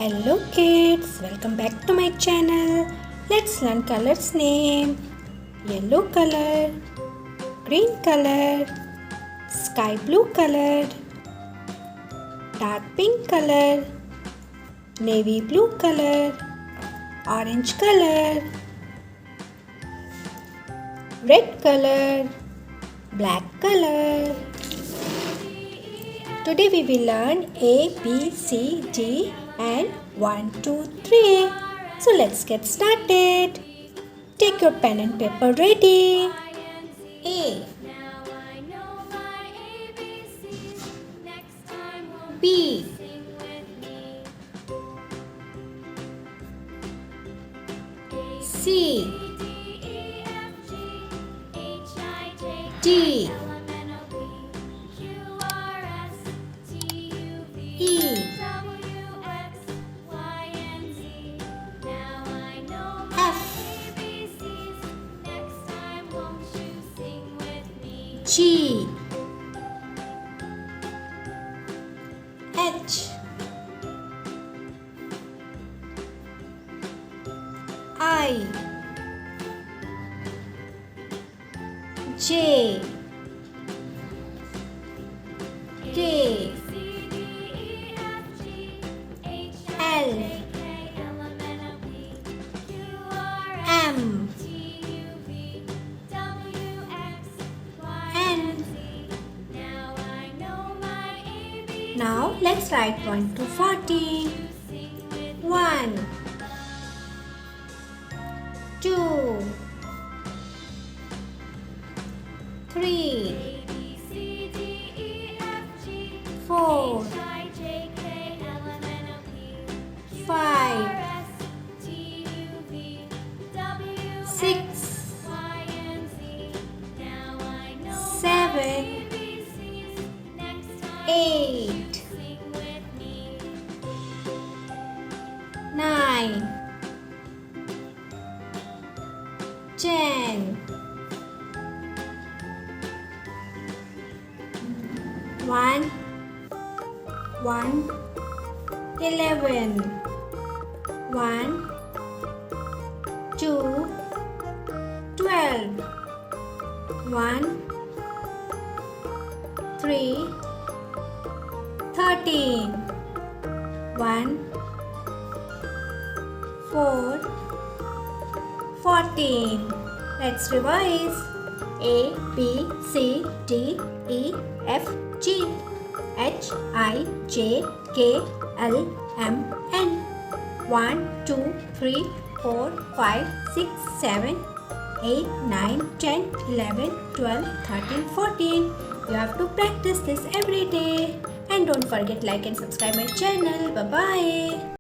Hello kids, welcome back to my channel. Let's learn colors name. Yellow color, green color, sky blue color, dark pink color, navy blue color, orange color, red color, black color. Today we will learn A, B, C, D and 1, 2, 3. So let's get started. Take your pen and paper ready. A, B, C, D, E, F, G, H, I, J, K, L, M, N. Now let's write 1 to 14. 1, 2, 3, 4, 5, 6, 7, 8, 9, 10, 1, 11, 1, 2, 12, 1, 3, 13, 1, 4, 14. Let's revise. A, B, C, D, E, F, G, H, I, J, K, L, M, N. 1, 2, 3, 4, 5, 6, 7, 8, 9, 10, 11, 12, 13, 14. You have to practice this every day. And don't forget like and subscribe my channel. Bye-bye.